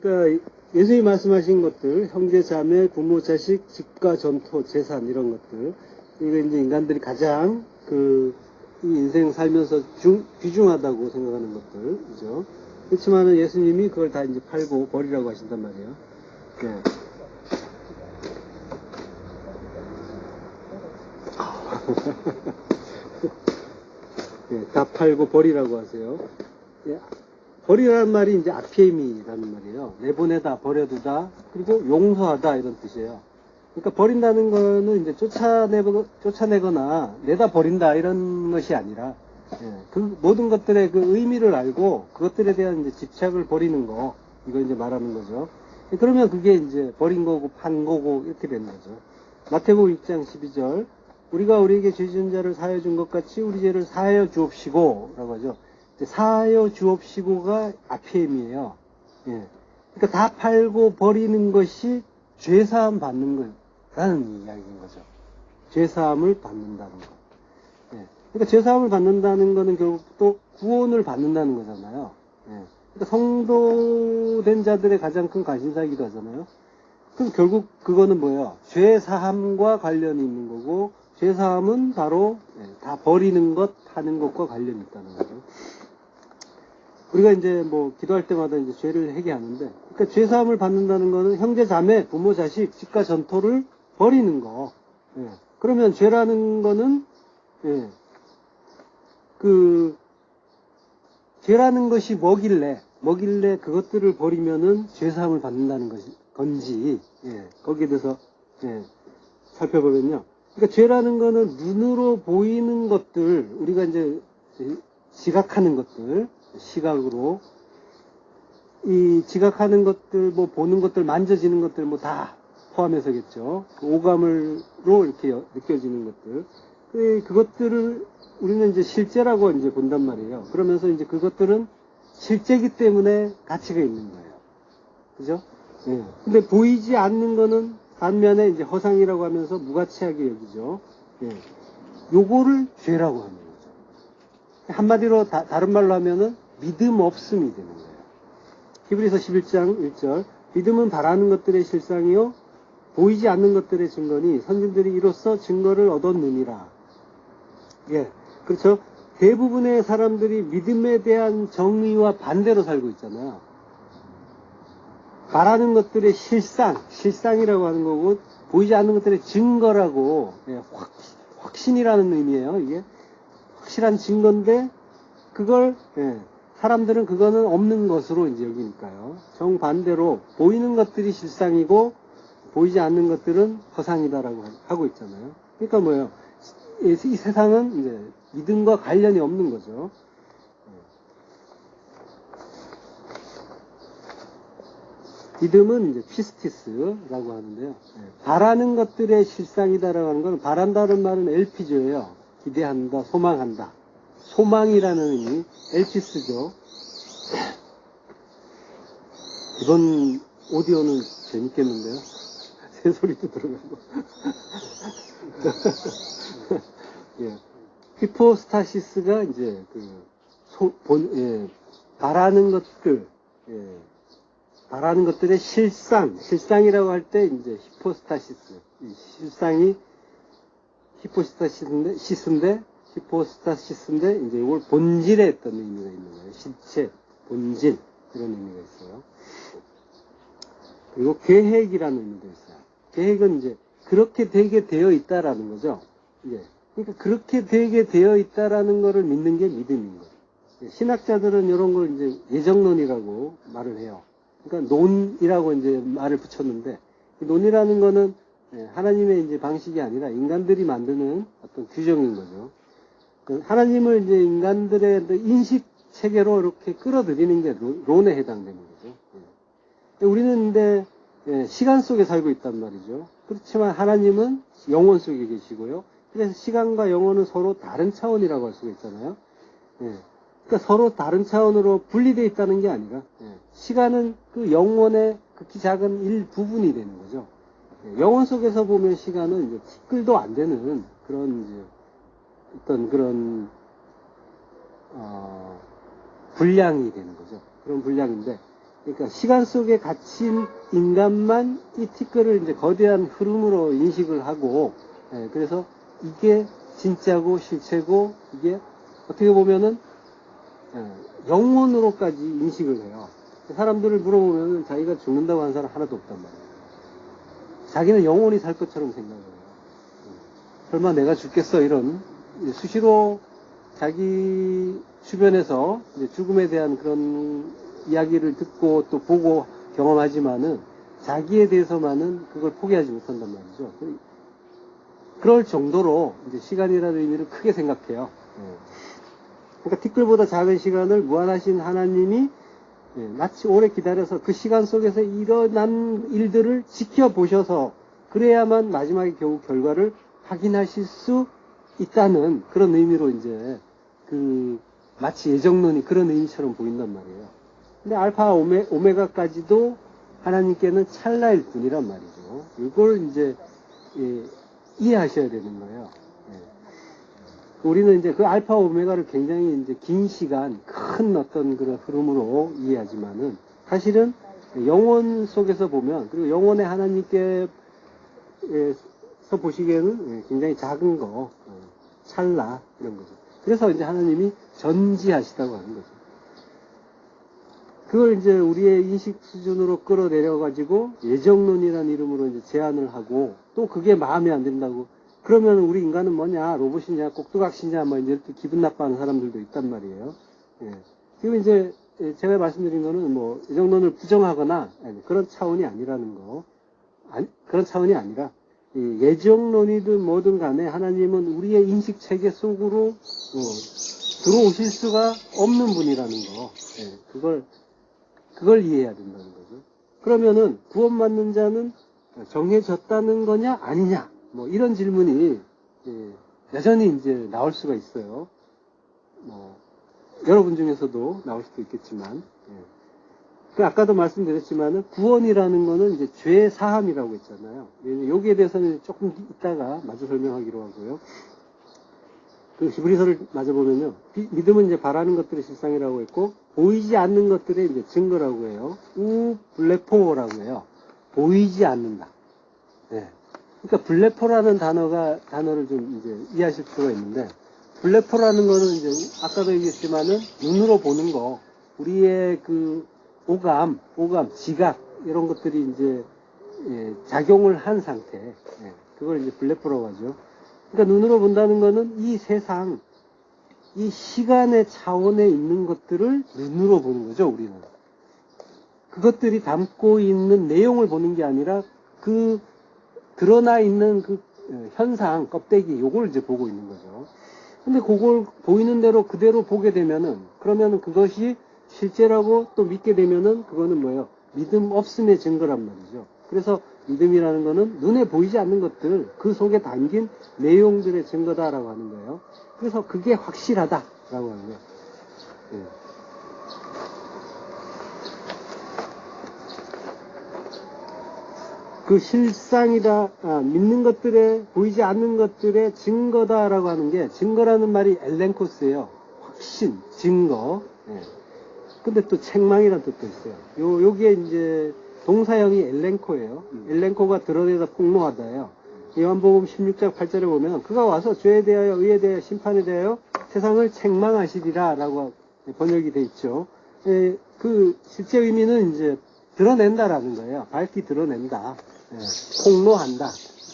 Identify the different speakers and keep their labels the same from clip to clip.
Speaker 1: 그러니까 예수님이 말씀하신 것들, 형제, 자매, 부모, 자식, 집과 전토, 재산 이런 것들, 이거 이제 인간들이 가장 이 인생 살면서 귀중하다고 생각하는 것들이죠. 그렇지만은 예수님이 그걸 다 이제 팔고 버리라고 하신단 말이에요. 네. 네, 다 팔고 버리라고 하세요. 예, 버리라는 말이 이제 아피엠이라는 말이에요. 내보내다, 버려두다, 그리고 용서하다 이런 뜻이에요. 그러니까 버린다는 거는 이제 쫓아내거나 내다 버린다 이런 것이 아니라, 예, 그 모든 것들의 그 의미를 알고 그것들에 대한 이제 집착을 버리는 거, 이거 이제 말하는 거죠. 그러면 그게 이제 버린 거고 판 거고 이렇게 되는 거죠. 마태복음 6장 12절, 우리가 우리에게 죄 지은 자를 사하여 준 것 같이 우리 죄를 사하여 주옵시고 라고 하죠. 사하여 주옵시고가 아피엠이에요. 예. 그러니까 다 팔고 버리는 것이 죄사함 받는 거라는 이야기인 거죠. 죄사함을 받는다는 거. 예. 그러니까 죄사함을 받는다는 거는 결국 또 구원을 받는다는 거잖아요. 예. 그러니까 성도된 자들의 가장 큰 관심사이기도 하잖아요. 그럼 결국 그거는 뭐예요? 죄사함과 관련이 있는 거고, 죄사함은 바로 다 버리는 것, 하는 것과 관련이 있다는 거죠. 우리가 이제 뭐 기도할 때마다 이제 죄를 회개하는데, 그러니까 죄사함을 받는다는 거는 형제, 자매, 부모, 자식, 집과 전토를 버리는 거. 예. 그러면 죄라는 거는 죄라는 것이 뭐길래 그것들을 버리면은 죄사함을 받는다는 건지, 거기에 대해서 살펴보면요. 그러니까 죄라는 거는 눈으로 보이는 것들, 우리가 이제 지각하는 것들, 시각으로 이 지각하는 것들, 뭐 보는 것들, 만져지는 것들 뭐 다 포함해서겠죠. 그 오감으로 이렇게 느껴지는 것들, 그것들을 우리는 이제 실제라고 이제 본단 말이에요. 그러면서 이제 그것들은 실제이기 때문에 가치가 있는 거예요. 그죠? 예. 근데 보이지 않는 거는 반면에 이제 허상이라고 하면서 무가치하게 여기죠. 예. 요거를 죄라고 하는 거죠. 한마디로 다른 말로 하면은 믿음 없음이 되는 거예요. 히브리서 11장 1절, 믿음은 바라는 것들의 실상이요 보이지 않는 것들의 증거니 선진들이 이로써 증거를 얻었느니라. 예, 그렇죠. 대부분의 사람들이 믿음에 대한 정의와 반대로 살고 있잖아요. 바라는 것들의 실상이라고 하는 거고, 보이지 않는 것들의 증거라고, 확신이라는 의미예요. 이게 확실한 증거인데, 그걸 사람들은 그거는 없는 것으로 이제 여기니까요. 정반대로 보이는 것들이 실상이고 보이지 않는 것들은 허상이다라고 하고 있잖아요. 그러니까 뭐예요? 이 세상은 이제 믿음과 관련이 없는 거죠. 믿음은 이제 피스티스라고 하는데요. 바라는 것들의 실상이다라고 하는 건, 바란다는 말은 엘피조예요. 기대한다, 소망한다. 소망이라는 의미, 엘피스죠. 이번 오디오는 재밌겠는데요? 새소리도 들어가고. 예. 히포스타시스가 이제 바라는 것들, 바라는 것들의 실상이라고 할 때 이제 히포스타시스, 실상이 히포스타시스인데 이제 이걸 본질에 했던 의미가 있는 거예요. 실체, 본질, 이런 의미가 있어요. 그리고 계획이라는 의미도 있어요. 계획은 이제 그렇게 되게 되어 있다라는 거죠. 예. 그러니까 그렇게 되게 되어 있다라는 거를 믿는 게 믿음인 거예요. 신학자들은 이런 걸 이제 예정론이라고 말을 해요. 그러니까 논이라고 이제 말을 붙였는데, 논이라는 거는 하나님의 이제 방식이 아니라 인간들이 만드는 어떤 규정인 거죠. 하나님을 이제 인간들의 인식 체계로 이렇게 끌어들이는 게 론에 해당되는 거죠. 우리는 근데 시간 속에 살고 있단 말이죠. 그렇지만 하나님은 영혼 속에 계시고요. 그래서 시간과 영혼은 서로 다른 차원이라고 할 수가 있잖아요. 그러니까 서로 다른 차원으로 분리되어 있다는 게 아니라, 시간은 그 영혼의 극히 작은 일부분이 되는 거죠. 영혼 속에서 보면 시간은 이제 티끌도 안 되는 그런 이제 어떤 그런 분량이 되는 거죠. 그런 분량인데, 그러니까 시간 속에 갇힌 인간만 이 티끌을 이제 거대한 흐름으로 인식을 하고, 예, 그래서 이게 진짜고 실체고, 이게 어떻게 보면은 영혼으로까지 인식을 해요. 사람들을 물어보면 자기가 죽는다고 하는 사람 하나도 없단 말이에요. 자기는 영원히 살 것처럼 생각을 해요. 설마 내가 죽겠어, 이런. 수시로 자기 주변에서 이제 죽음에 대한 그런 이야기를 듣고 또 보고 경험하지만은 자기에 대해서만은 그걸 포기하지 못한단 말이죠. 그럴 정도로 이제 시간이라는 의미를 크게 생각해요. 그러니까 티끌보다 작은 시간을 무한하신 하나님이 마치 오래 기다려서 그 시간 속에서 일어난 일들을 지켜보셔서 그래야만 마지막에 겨우 결과를 확인하실 수 있다는 그런 의미로 이제 마치 예정론이 그런 의미처럼 보인단 말이에요. 근데 알파 오메가까지도 하나님께는 찰나일 뿐이란 말이죠. 이걸 이제 이해하셔야 되는 거예요. 우리는 이제 그 알파 오메가를 굉장히 이제 긴 시간, 큰 어떤 그런 흐름으로 이해하지만은 사실은 영혼 속에서 보면, 그리고 영혼의 하나님께서 보시기에는 굉장히 작은 거, 찰나, 이런 거죠. 그래서 이제 하나님이 전지하시다고 하는 거죠. 그걸 이제 우리의 인식 수준으로 끌어내려가지고 예정론이라는 이름으로 이제 제안을 하고 또 그게 마음에 안 든다고 그러면 우리 인간은 뭐냐, 로봇이냐, 꼭두각시냐, 뭐 이제 이렇게 기분 나빠하는 사람들도 있단 말이에요. 예. 지금 이제 제가 말씀드린 거는 뭐 예정론을 부정하거나 그런 차원이 아니라는 거. 그런 차원이 아니라 예정론이든 뭐든 간에 하나님은 우리의 인식 체계 속으로 들어오실 수가 없는 분이라는 거. 예. 그걸 이해해야 된다는 거죠. 그러면은 구원받는 자는 정해졌다는 거냐 아니냐 뭐 이런 질문이 여전히 이제 나올 수가 있어요. 여러분 중에서도 나올 수도 있겠지만, 아까도 말씀드렸지만은 구원이라는 거는 이제 죄 사함이라고 했잖아요. 여기에 대해서는 조금 이따가 마저 설명하기로 하고요. 그 히브리서를 마저 보면요, 믿음은 이제 바라는 것들의 실상이라고 했고 보이지 않는 것들의 이제 증거라고 해요. 블레포라고 해요. 보이지 않는다. 네. 그러니까 블레포라는 단어를 좀 이제 이해하실 필요가 있는데, 블레포라는 거는 이제 아까도 얘기했지만은 눈으로 보는 거, 우리의 그 오감, 지각 이런 것들이 이제 작용을 한 상태, 그걸 이제 블레포라고 하죠. 그러니까 눈으로 본다는 거는 이 세상, 이 시간의 차원에 있는 것들을 눈으로 보는 거죠, 우리는. 그것들이 담고 있는 내용을 보는 게 아니라 그 드러나 있는 그 현상, 껍데기, 요걸 이제 보고 있는 거죠. 근데 그걸 보이는 대로 그대로 보게 되면은, 그러면은 그것이 실제라고 또 믿게 되면은 그거는 뭐예요? 믿음 없음의 증거란 말이죠. 그래서 믿음이라는 거는 눈에 보이지 않는 것들, 그 속에 담긴 내용들의 증거다라고 하는 거예요. 그래서 그게 확실하다라고 하는 거예요. 그 실상이다, 믿는 것들에, 보이지 않는 것들의 증거다라고 하는 게, 증거라는 말이 엘렌코스예요. 확신, 증거. 근데 또 책망이라는 뜻도 있어요. 여기에 이제 동사형이 엘렌코예요. 엘렌코가 드러내다 폭로하다예요. 요한복음 16장 8절에 보면 그가 와서 죄에 대하여 의에 대하여 심판에 대하여 세상을 책망하시리라 라고 번역이 돼 있죠. 그 실제 의미는 이제 드러낸다라는 거예요. 밝히 드러낸다. 폭로한다.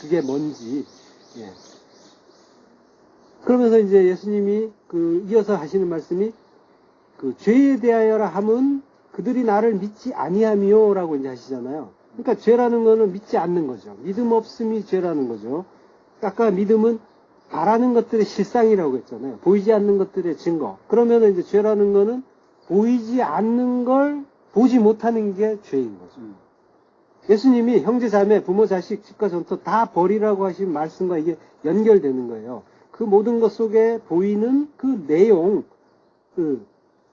Speaker 1: 그게 뭔지. 그러면서 이제 예수님이 이어서 하시는 말씀이 죄에 대하여라 함은 그들이 나를 믿지 아니하미요 라고 이제 하시잖아요. 그러니까 죄라는 거는 믿지 않는 거죠. 믿음 없음이 죄라는 거죠. 아까 믿음은 바라는 것들의 실상이라고 했잖아요. 보이지 않는 것들의 증거. 그러면 이제 죄라는 거는 보이지 않는 걸 보지 못하는 게 죄인 거죠. 예수님이 형제 자매, 부모 자식, 집과 전토 다 버리라고 하신 말씀과 이게 연결되는 거예요. 그 모든 것 속에 보이는 그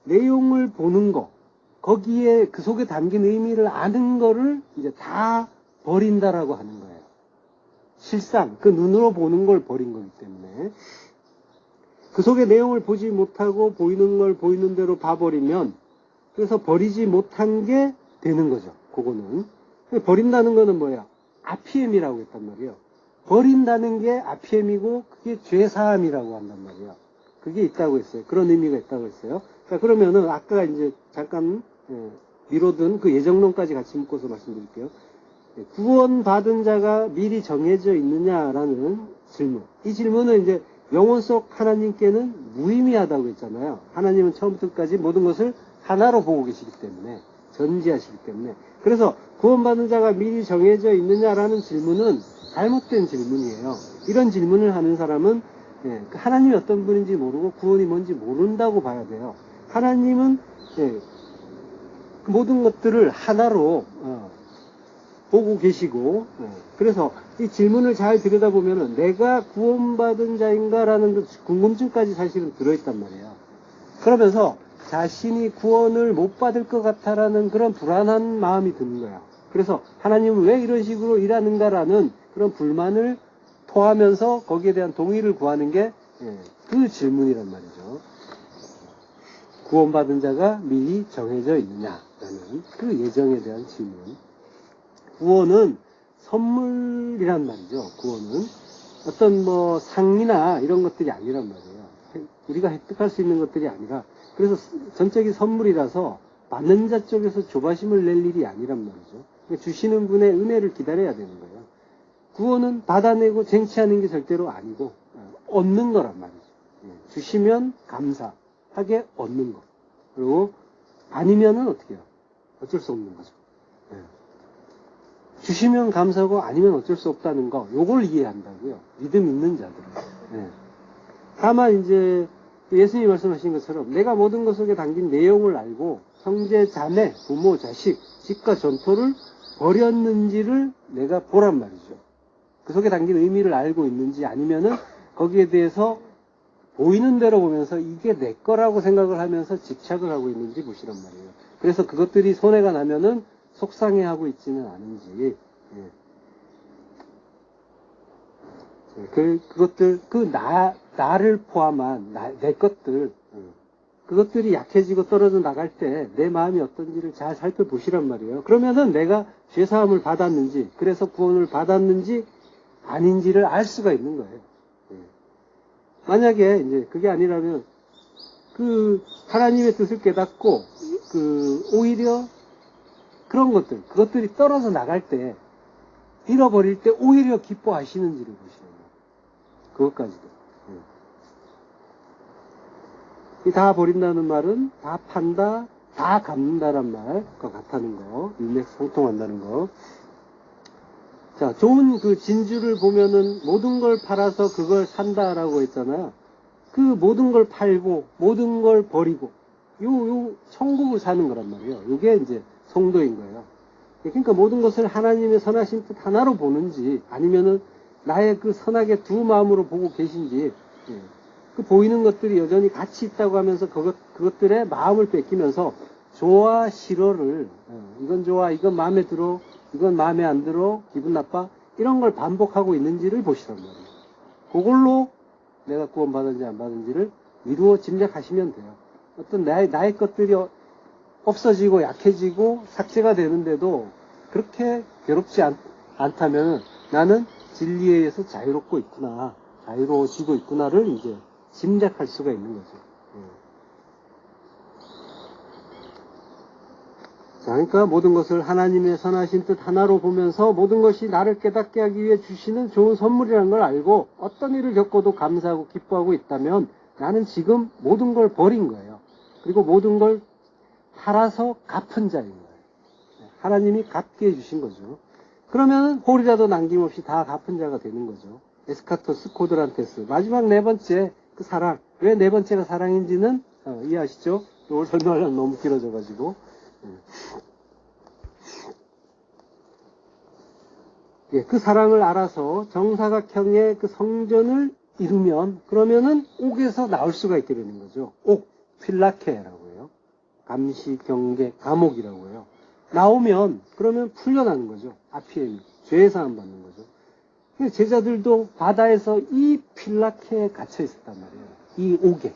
Speaker 1: 내용을 보는 거, 거기에 그 속에 담긴 의미를 아는 거를 이제 다 버린다라고 하는 거예요. 실상, 그 눈으로 보는 걸 버린 거기 때문에. 그 속의 내용을 보지 못하고 보이는 걸 보이는 대로 봐버리면, 그래서 버리지 못한 게 되는 거죠. 그거는. 버린다는 거는 뭐야? RPM이라고 했단 말이에요. 버린다는 게 RPM이고 그게 죄사함이라고 한단 말이에요. 그게 있다고 했어요. 그런 의미가 있다고 했어요. 자, 그러면은 아까 이제 잠깐 미뤄둔 그 예정론까지 같이 묶어서 말씀드릴게요. 구원받은 자가 미리 정해져 있느냐라는 질문. 이 질문은 이제 영혼 속 하나님께는 무의미하다고 했잖아요. 하나님은 처음부터 끝까지 모든 것을 하나로 보고 계시기 때문에, 전지하시기 때문에. 그래서 구원받은 자가 미리 정해져 있느냐라는 질문은 잘못된 질문이에요. 이런 질문을 하는 사람은 하나님이 어떤 분인지 모르고 구원이 뭔지 모른다고 봐야 돼요. 하나님은 그 모든 것들을 하나로 보고 계시고, 그래서 이 질문을 잘 들여다보면은 내가 구원받은 자인가라는 그 궁금증까지 사실은 들어있단 말이에요. 그러면서 자신이 구원을 못 받을 것 같다라는 그런 불안한 마음이 드는 거야. 그래서 하나님은 왜 이런 식으로 일하는가라는 그런 불만을 토하면서 거기에 대한 동의를 구하는 게 그 질문이란 말이죠. 구원받은 자가 미리 정해져 있느냐라는 그 예정에 대한 질문. 구원은 선물이란 말이죠. 구원은 어떤 뭐 상이나 이런 것들이 아니란 말이에요. 우리가 획득할 수 있는 것들이 아니라, 그래서 전적인 선물이라서 받는 자 쪽에서 조바심을 낼 일이 아니란 말이죠. 그러니까 주시는 분의 은혜를 기다려야 되는 거예요. 구원은 받아내고 쟁취하는 게 절대로 아니고 얻는 거란 말이죠. 주시면 감사하게 얻는 거. 그리고 아니면은 어떻게 해요? 어쩔 수 없는 거죠. 주시면 감사하고 아니면 어쩔 수 없다는 거, 요걸 이해한다고요. 믿음 있는 자들은. 다만 이제 예수님이 말씀하신 것처럼 내가 모든 것 속에 담긴 내용을 알고 형제, 자매, 부모, 자식, 집과 전토를 버렸는지를 내가 보란 말이죠. 그 속에 담긴 의미를 알고 있는지, 아니면은 거기에 대해서 보이는 대로 보면서 이게 내 거라고 생각을 하면서 집착을 하고 있는지 보시란 말이에요. 그래서 그것들이 손해가 나면은 속상해하고 있지는 않은지, 그것들, 나를 포함한, 내 것들, 그것들이 약해지고 떨어져 나갈 때 내 마음이 어떤지를 잘 살펴보시란 말이에요. 그러면은 내가 죄사함을 받았는지, 그래서 구원을 받았는지 아닌지를 알 수가 있는 거예요. 만약에 이제 그게 아니라면 그 하나님의 뜻을 깨닫고 오히려 그런 그것들이 떨어져 나갈 때, 잃어버릴 때 오히려 기뻐하시는지를 보시는 거예요. 그것까지도. 다 버린다는 말은 다 판다, 다 갚는다란 말과 같다는 거, 일맥상통한다는 거. 자, 좋은 그 진주를 보면은 모든 걸 팔아서 그걸 산다라고 했잖아요. 그 모든 걸 팔고, 모든 걸 버리고, 천국을 사는 거란 말이에요. 이게 이제 성도인 거예요. 그러니까 모든 것을 하나님의 선하신 뜻 하나로 보는지, 아니면은 나의 그 선하게 두 마음으로 보고 계신지, 그 보이는 것들이 여전히 같이 있다고 하면서 그것들의 마음을 뺏기면서 좋아, 싫어를, 이건 좋아, 이건 마음에 들어, 이건 마음에 안 들어, 기분 나빠, 이런 걸 반복하고 있는지를 보시란 말이에요. 그걸로 내가 구원받은지 안 받은지를 이루어 짐작하시면 돼요. 어떤 나의 것들이 없어지고 약해지고 삭제가 되는데도 그렇게 괴롭지 않다면 나는 진리에 의해서 자유롭고 있구나, 자유로워지고 있구나를 이제 짐작할 수가 있는 거죠. 자, 그러니까 모든 것을 하나님의 선하신 뜻 하나로 보면서 모든 것이 나를 깨닫게 하기 위해 주시는 좋은 선물이라는 걸 알고 어떤 일을 겪어도 감사하고 기뻐하고 있다면 나는 지금 모든 걸 버린 거예요. 그리고 모든 걸 팔아서 갚은 자인 거예요. 하나님이 갚게 해주신 거죠. 그러면 홀이라도 남김없이 다 갚은 자가 되는 거죠. 에스카토스 코드란테스. 마지막 네 번째, 그 사랑. 왜 네 번째가 사랑인지는 이해하시죠? 이걸 설명하려면 너무 길어져가지고. 그 사랑을 알아서 정사각형의 그 성전을 이루면, 그러면은 옥에서 나올 수가 있게 되는 거죠. 옥, 필라케라고 해요. 감시, 경계, 감옥이라고 해요. 나오면, 그러면 풀려나는 거죠. RPM, 죄사함 받는 거죠. 제자들도 바다에서 이 필라케에 갇혀 있었단 말이에요. 이 옥에.